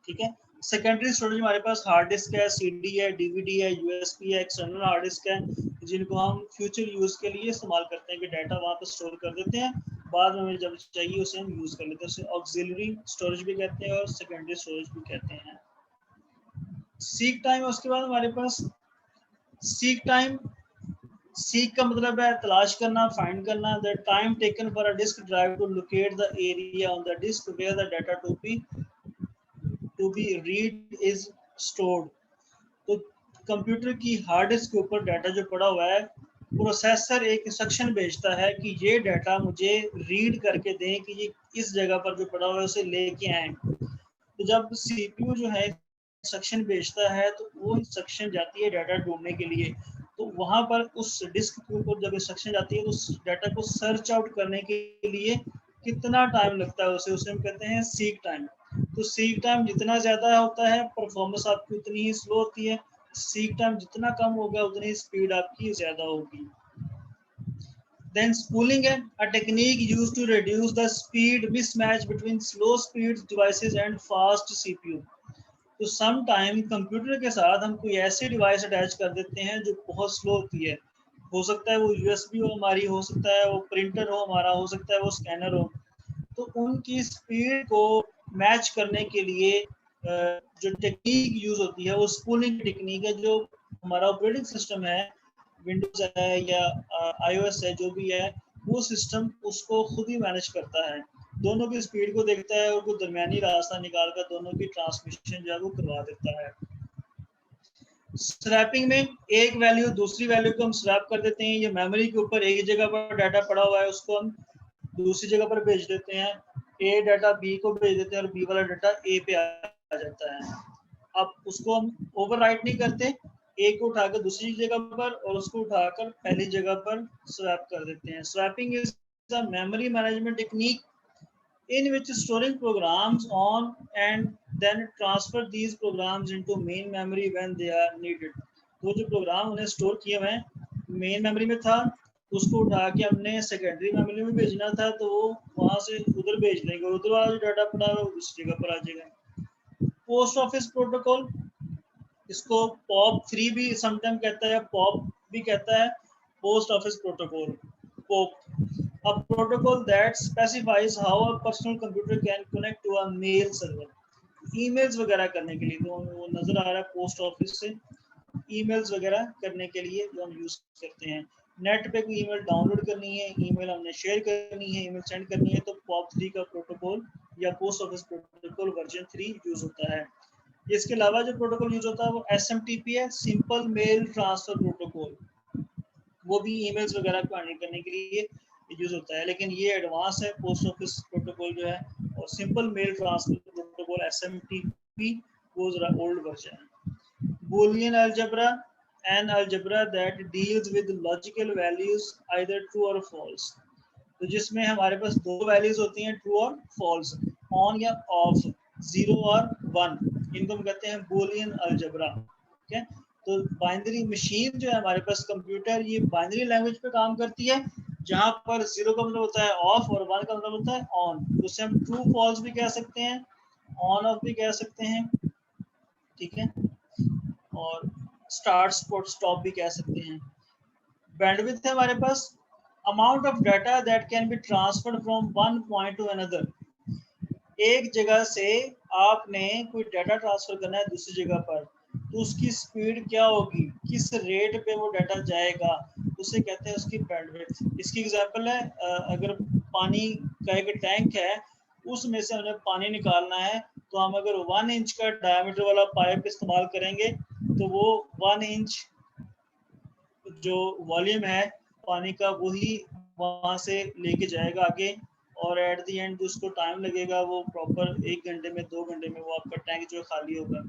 ठीक है। सेकेंडरी स्टोरेज हमारे पास हार्ड डिस्क है, सीडी है, डीवीडी है, यूएसबी है, एक्सटर्नल हार्ड डिस्क है, जिनको हम फ्यूचर यूज के लिए इस्तेमाल करते हैं कि डाटा वहाँ पर स्टोर कर देते हैं, बाद में हमें जब चाहिए उसे हम यूज कर लेते हैं। उसे ऑक्सिलरी स्टोरेज भी कहते हैं और सेकेंडरी स्टोरेज भी कहते हैं। सीक टाइम, उसके बाद हमारे पास सीक टाइम, सीक का मतलब है तलाश करना, फाइंड करना। The time taken for a disk drive to locate the area on the disk where the data to be read is stored. तो कंप्यूटर की हार्ड डिस्क के ऊपर डाटा जो पड़ा हुआ है, प्रोसेसर एक इंस्ट्रक्शन भेजता है कि ये डाटा मुझे रीड करके दें, कि ये इस जगह पर जो पड़ा हुआ है उसे लेके आए। तो जब सीपीयू जो है इंस्ट्रक्शन भेजता है तो वो इंस्ट्रक्शन जाती है डाटा ढूंढने के लिए, तो वहां पर उस डिस्क के ऊपर जब इंस्ट्रक्शन जाती है तो उस डाटा को सर्च आउट करने के लिए कितना टाइम लगता है, उसे हम कहते हैं सीक टाइम। तो सीक टाइम जितना ज्यादा होता है परफॉर्मेंस आपकी उतनी ही स्लो होती है, सीक टाइम जितना कम होगा उतनी स्पीड आपकी ज्यादा होगी। Then spooling है a technique used to reduce the speed mismatch between slow speed devices and fast CPU। तो सम टाइम कंप्यूटर के साथ हम कोई ऐसी डिवाइस अटैच कर देते हैं जो बहुत स्लो होती है, हो सकता है वो यूएसबी हो हमारी, हो सकता है वो प्रिंटर हो हमारा, हो सकता है वो स्कैनर हो। तो उनकी स्पीड को मैच करने के लिए जो टेक्निक यूज होती है वो स्पूलिंग टेक्निक है। जो हमारा ऑपरेटिंग सिस्टम है, विंडोज है या आईओएस है, जो भी है, वो सिस्टम उसको खुद ही मैनेज करता है, दोनों की स्पीड को देखता है और कोई दरमियानी रास्ता निकाल कर दोनों की ट्रांसमिशन जो है वो करवा देता है। स्वैपिंग में एक वैल्यू दूसरी वैल्यू को हम स्वैप कर देते हैं, ये मेमोरी के ऊपर एक जगह पर डाटा पड़ा हुआ है उसको हम दूसरी जगह पर भेज देते हैं, ए डाटा बी को भेज देते हैं और बी वाला डाटा ए पे आ जाता है। अब उसको हम ओवरराइट नहीं करते, ए को उठाकर दूसरी जगह पर और उसको उठाकर पहली जगह पर स्वैप कर देते हैं। Swapping is a memory management technique in which storing programs on and then transfer these programs into main memory when they are needed. तो जो प्रोग्राम उन्हें स्टोर किए हुए हैं मेन मेमोरी में था, उसको उठा के हमने सेकेंडरी मेमोरी में भेजना था, तो वो वहां से उधर भेज देंगे और उधर वाला जो डाटा पड़ा है उस जगह पर आ जाएगा। पोस्ट ऑफिस प्रोटोकॉल, इसको POP3 भी समटाइम कहता है, POP भी कहता है, post office protocol, POP, a protocol that specifies how a personal computer can connect to a mail server, emails वगैरह करने के लिए। तो वो नजर आ रहा है पोस्ट ऑफिस से ईमेल्स वगैरह करने के लिए जो हम यूज करते हैं। नेट पे कोई ईमेल डाउनलोड करनी है, ईमेल हमने शेयर करनी है, ईमेल सेंड करनी है, तो POP3 का प्रोटोकॉल या post office protocol version 3 use होता है। इसके अलावा जो प्रोटोकॉल यूज होता है वो SMTP है, सिंपल मेल ट्रांसफर प्रोटोकॉल, वो भी ईमेल्स वगैरह को हैंडल करने के लिए यूज होता है, लेकिन ये एडवांस है पोस्ट ऑफिस प्रोटोकॉल जो है। और simple mail transfer protocol SMTP वो जरा ओल्ड वर्जन है। Boolean algebra, an algebra that deals with logical values either true or false, तो जिसमें हमारे पास दो वैल्यूज होती हैं ट्रू और फॉल्स, ऑन या ऑफ, 0 और 1, इनको हम कहते हैं बूलियन अलजेब्रा। ठीक है, तो बाइनरी मशीन जो है हमारे पास कंप्यूटर, ये बाइनरी लैंग्वेज पे काम करती है, जहां पर 0 का मतलब होता है ऑफ और 1 का मतलब होता है ऑन, तो उसे हम ट्रू फॉल्स भी कह सकते हैं, ऑन ऑफ भी कह सकते हैं। ठीक है, और स्टार्ट स्टॉप भी कह सकते हैं। बैंडविड्थ है हमारे पास, amount of data that can be transferred from one point to another, एक जगह से आपने कोई डाटा ट्रांसफर करना है दूसरी जगह पर, तो उसकी स्पीड क्या होगी, किस रेट पे वो डाटा जाएगा, उसे कहते हैं उसकी बैंडविड्थ। इसकी एग्जांपल है, अगर पानी का एक टैंक है, उसमें से हमें पानी निकालना है, तो हम अगर 1 इंच का डायमीटर वाला पाइप इस्तेमाल करेंगे, तो वो 1 इंच जो वॉल्यूम है पानी का वही वहां से लेके जाएगा आगे, और एट द एंड उसको टाइम लगेगा, वो प्रॉपर 1 घंटे में 2 घंटे में वो आपका टैंक जो खाली होगा।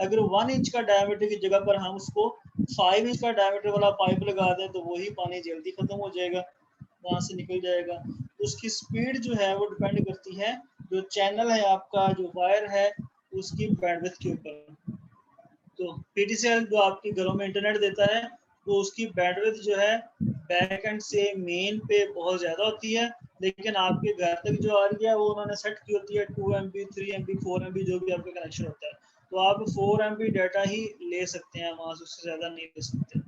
अगर 1 इंच का डायमीटर की जगह पर हम उसको 5 इंच का डायमीटर वाला पाइप लगा दें, तो वही पानी जल्दी खत्म हो जाएगा, वहां से निकल जाएगा। उसकी स्पीड जो है वो डिपेंड करती है जो चैनल है आपका, जो वायर है, उसकी बैंडविड्थ के ऊपर। तो PTCL जो आपके घरों में इंटरनेट देता है, तो उसकी बैंडविड्थ जो है बैक एंड से मेन पे बहुत ज्यादा होती है, लेकिन आपके घर तक जो आ रही है वो उन्होंने सेट की होती है 2 MB 3 MB 4 MB जो भी आपका कनेक्शन होता है, तो आप 4 MB डाटा ही ले सकते हैं वहां से, उससे ज्यादा नहीं ले सकते।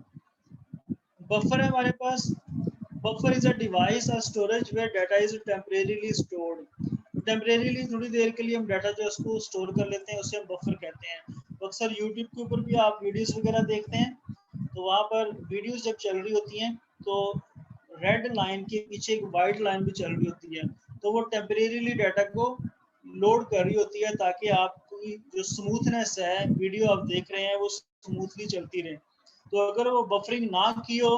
बफर है हमारे पास, buffer is a device or storage where data is temporarily stored, temporarily थोड़ी देर के लिए हम डाटा जो उसको स्टोर कर लेते हैं, उसे हम बफर कहते हैं। तो अक्सर यूट्यूब के ऊपर भी आप वीडियोस वगैरह देखते हैं, तो वहाँ पर वीडियोस जब चल रही होती हैं तो रेड लाइन के पीछे एक वाइट लाइन भी चल रही होती है, तो वो टेम्परेरीली डाटा को लोड कर रही होती है, ताकि आपकी जो स्मूथनेस है वीडियो आप देख रहे हैं वो स्मूथली चलती रहे। तो अगर वो बफरिंग ना की हो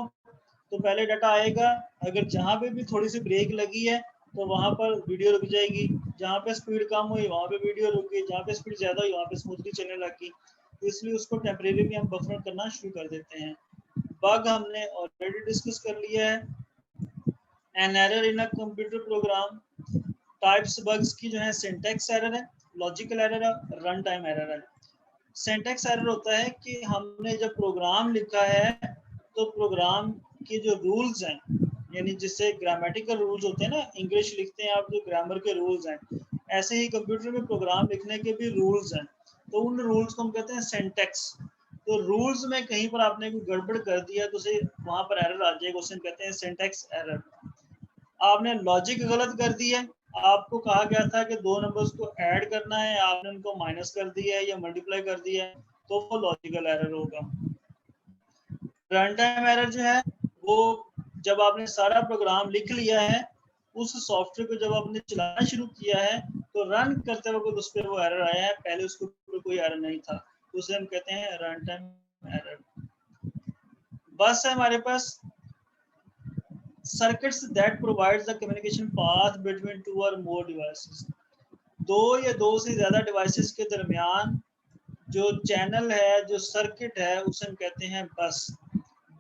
तो पहले डाटा आएगा, अगर जहाँ पे भी थोड़ी सी ब्रेक लगी है तो वहां पर वीडियो रुक जाएगी, जहाँ पे स्पीड कम हुई वहां पे वीडियो रुक गई, जहाँ पे स्पीड ज्यादा हुई वहां पे स्मूथली चलने लगी, तो इसलिए उसको टेम्परेरीली हम बफर करना शुरू कर देते हैं। बग हमने ऑलरेडी डिस्कस कर लिया है। An error in a computer programme, types bugs की जो है सिंटैक्स एरर है, लॉजिकल एरर है, रन टाइम एरर है। सिंटैक्स एरर होता है कि हमने जब प्रोग्राम लिखा है तो प्रोग्राम के जो रूल्स हैं, यानी जिससे ग्रामेटिकल रूल्स होते हैं ना, इंग्लिश लिखते हैं आप, जो ग्रामर के रूल्स हैं, ऐसे ही कंप्यूटर में प्रोग्राम लिखने के भी रूल्स हैं, तो उन रूल्स को हम कहते हैं सिंटैक्स। तो रूल्स में कहीं पर आपने कोई गड़बड़ कर दिया तो उसे वहां पर एरर आ जाएगा, उसे कहते हैं सिंटैक्स एरर। आपने लॉजिक गलत कर दी है, आपको कहा गया था कि 2 नंबर्स को ऐड करना है, आपने उनको माइनस कर दिया है या मल्टीप्लाई कर दिया है, तो वो लॉजिकल एरर होगा। रन टाइम एरर जो है वो जब आपने सारा प्रोग्राम लिख लिया है, उस सॉफ्टवेयर को जब आपने चलाना शुरू किया है, तो रन करते वक्त उस पर वो एरर आया है, पहले उसके ऊपर कोई एरर नहीं था, तो उसे हम कहते हैं रन टाइम एरर। बस है हमारे पास, circuits that provides the communication path between 2 or more devices, 2 या 2 से ज्यादा डिवाइसेस के दरमियान जो चैनल है, जो सर्किट है, उसे हम कहते हैं बस।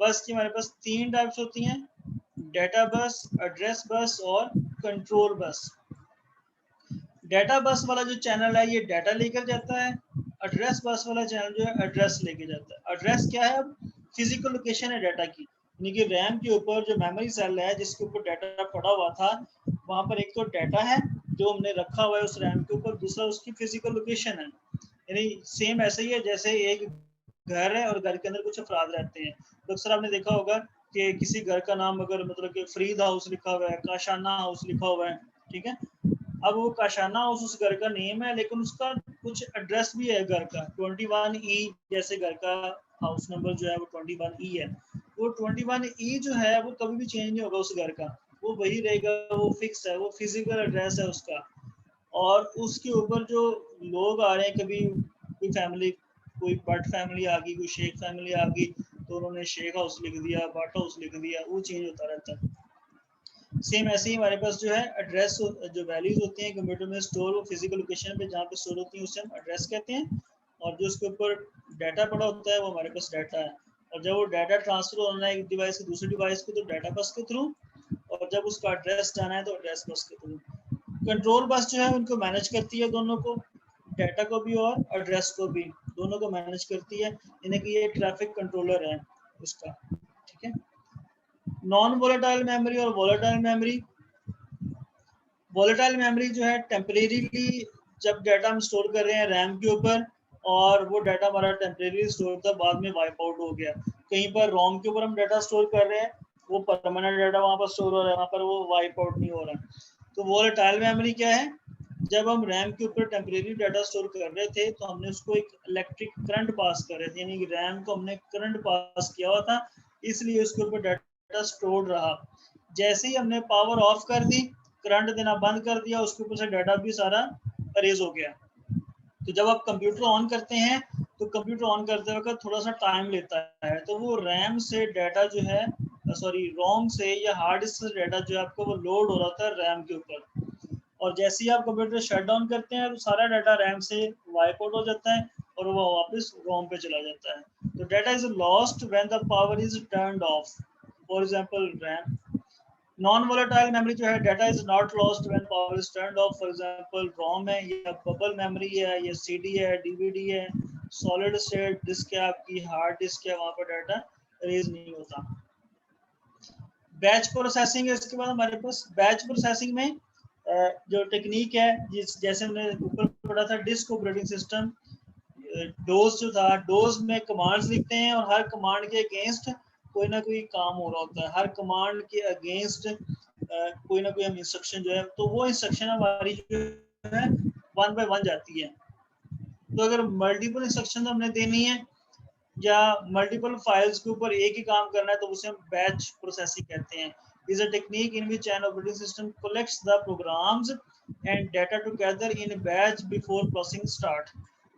बस की हमारे पास 3 टाइप्स होती हैं, डेटा बस, एड्रेस बस और कंट्रोल बस। डेटा बस वाला जो चैनल है ये डाटा लेकर जाता है, एड्रेस बस वाला चैनल जो है एड्रेस लेके जाता है। एड्रेस क्या है? अब फिजिकल लोकेशन है डाटा की, यानी कि रैम के ऊपर जो मेमोरी सेल है जिसके ऊपर डाटा पड़ा हुआ था, वहां पर एक तो डाटा है जो हमने रखा हुआ है उस रैम के ऊपर, दूसरा उसकी फिजिकल लोकेशन है। यानी सेम ऐसे ही है जैसे एक घर है और घर के अंदर कुछ अफराद रहते हैं। तो अक्सर आपने देखा होगा कि किसी घर का नाम अगर मतलब कि फरीद हाउस लिखा हुआ है, काशाना हाउस लिखा हुआ है, ठीक है। अब वो काशाना हाउस उस घर का नेम है, लेकिन उसका कुछ एड्रेस भी है घर का, 21E जैसे घर का हाउस नंबर जो है वो 21E है। वो 21E जो है वो कभी भी चेंज नहीं होगा उस घर का, वो वही रहेगा, वो फिक्स है, वो फिजिकल एड्रेस है उसका। और उसके ऊपर जो लोग आ रहे हैं, कभी कोई फैमिली, कोई बट फैमिली आ गई, कोई शेख फैमिली आ गई, तो उन्होंने शेख हाउस लिख दिया, बट हाउस लिख दिया, वो चेंज होता रहता है। सेम ऐसे ही हमारे पास जो है एड्रेस, जो वैल्यूज होती हैं कंप्यूटर में स्टोर, वो फिजिकल लोकेशन पे जहाँ पे स्टोर होती है उसे हम एड्रेस कहते हैं। और जो उसके ऊपर डाटा पड़ा होता है वो हमारे पास डाटा है। और जब वो डाटा ट्रांसफर होना है एक डिवाइस से दूसरे डिवाइस को, तो डाटा बस के थ्रू, और जब उसका एड्रेस जाना है तो एड्रेस बस के थ्रू। कंट्रोल बस जो है उनको मैनेज करती है, दोनों को, डाटा को भी और एड्रेस को भी, दोनों को मैनेज करती है, यानी कि ये ट्रैफिक कंट्रोलर है उसका, ठीक है। नॉन वोलेटाइल मेमोरी और वोलेटाइल मेमोरी। वोलेटाइल मेमोरी जो है टेम्परेरीली, जब डाटा हम स्टोर कर रहे हैं रैम के ऊपर और वो डाटा हमारा टेम्परेरी स्टोर था, बाद में वाइप आउट हो गया, कहीं पर रोम के ऊपर हम डाटा स्टोर कर रहे हैं, वो परमानेंट डाटा वहाँ पर स्टोर हो रहा है, वहाँ पर वो वाइप आउट नहीं हो रहा। तो वोलेटाइल मेमोरी क्या है? जब हम रैम के ऊपर टेम्परेरी डाटा स्टोर कर रहे थे तो हमने उसको एक इलेक्ट्रिक करंट पास कर रहे थे, यानी कि रैम को हमने करंट पास किया हुआ था, इसलिए उसके ऊपर डाटा स्टोर रहा। जैसे ही हमने पावर ऑफ कर दी, करंट देना बंद कर दिया, उसके ऊपर से डाटा भी सारा अरेज हो गया। तो जब आप कंप्यूटर ऑन करते हैं तो कंप्यूटर ऑन करते वक्त थोड़ा सा टाइम लेता है, तो वो रैम से डाटा जो है, सॉरी रोम से या हार्ड डिस्क से डाटा जो है आपको वो लोड हो रहा होता है रैम के ऊपर। और जैसे ही आप कंप्यूटर शट डाउन करते हैं तो सारा डाटा रैम से वाइप आउट हो जाता है और वो वापस रोम पे चला जाता है। तो data is lost when the power is turned off, for example RAM. Non volatile memory जो है, data is not lost when power is turned off, for example ROM है या बबल मेमोरी है या सीडी है, डीवीडी है, solid state disc है आपकी, हार्ड डिस्क है, वहां पर डाटा रेज नहीं होता। बैच प्रोसेसिंग है इसके बाद हमारे पास। बैच प्रोसेसिंग में जो टेक्निक है, जिस जैसे हमने ऊपर पढ़ा था डिस्क ऑपरेटिंग सिस्टम, डोज जो था, डोज में कमांड्स लिखते हैं और हर कमांड के अगेंस्ट कोई ना कोई काम हो रहा होता है, हर कमांड के अगेंस्ट कोई ना कोई हम इंस्ट्रक्शन जो है, तो वो इंस्ट्रक्शन हमारी जो है 1 बाय 1 जाती है। तो अगर मल्टीपल इंस्ट्रक्शन हमने देनी है या मल्टीपल फाइल्स के ऊपर एक ही काम करना है, तो उसे हम बैच प्रोसेसिंग कहते हैं। Is a technique in which an operating system collects the programs and data together in batch before processing start.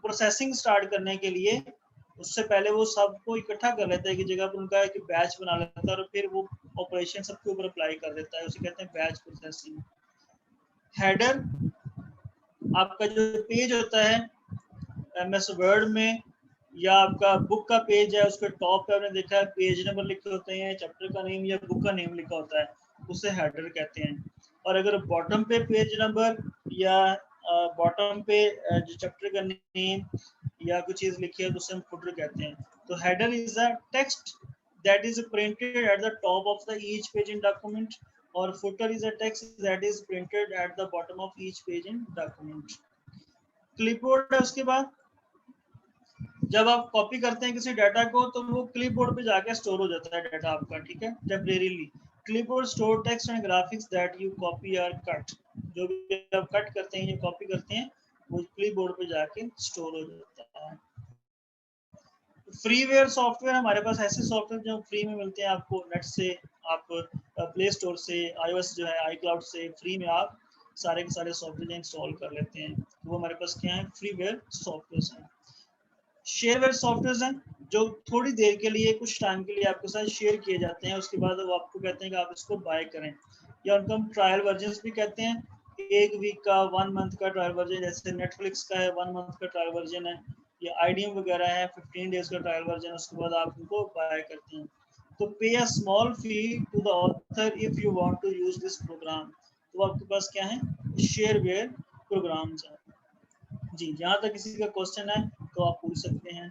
Processing start करने के लिए उससे पहले वो सबको इकट्ठा कर लेता है कि जगह पर, उनका एक बैच बना लेता है और फिर वो ऑपरेशन सबके ऊपर अप्लाई कर देता है, उसे कहते हैं बैच प्रोसेसिंग। हेडर, आपका जो पेज होता है एमएस वर्ड में या आपका बुक का पेज है, उसके टॉप पे आपने देखा है पेज नंबर लिखे होते हैं, चैप्टर का नेम या बुक का नेम लिखा होता है, उसे हेडर कहते हैं। और अगर बॉटम पे पेज नंबर या बॉटम पे जो चैप्टर का नेम या कुछ चीज लिखी है तो उसे हम फुटर कहते हैं। तो header is a text that is printed at the top of the each page in document, और footer is a text that is printed at the bottom of each page in document. Clipboard है उसके बाद, जब आप copy करते हैं किसी data को तो वो क्लिपबोर्ड पे जाके स्टोर हो जाता है डाटा आपका, ठीक है, temporarily. Clipboard store text and graphics that you copy और कट, जो भी आप कट करते हैं या कॉपी करते हैं वो क्लिपबोर्ड पे जाके स्टोर हो जाता है। फ्रीवेयर सॉफ्टवेयर, हमारे पास ऐसे सॉफ्टवेयर जो फ्री में मिलते हैं आपको नेट से, आप प्ले स्टोर से, iOS जो है iCloud से फ्री में आप सारे के सारे सॉफ्टवेयर इंस्टॉल कर लेते हैं, तो वो हमारे पास क्या है, फ्रीवेयर सॉफ्टवेयर हैं। शेयरवेयर सॉफ्टवेयर हैं जो थोड़ी देर के लिए, कुछ टाइम के लिए आपके साथ शेयर किए जाते हैं, उसके बाद वो आपको कहते हैं कि आप इसको बाय करें, या उनको हम ट्रायल वर्जन भी कहते हैं। 1 वीक का, 1 मंथ का ट्रायल वर्जन, जैसे नेटफ्लिक्स का है 1 मंथ का ट्रायल वर्जन है, या IDM वगैरह है 15 डेज का ट्रायल वर्जन, उसके बाद आप उनको बाय करते हैं। तो pay a small fee to the author if you want to use this program. तो आपके पास क्या है, शेयरवेयर प्रोग्राम्स है। जी, जहाँ तक किसी का क्वेश्चन है तो आप पूछ सकते हैं।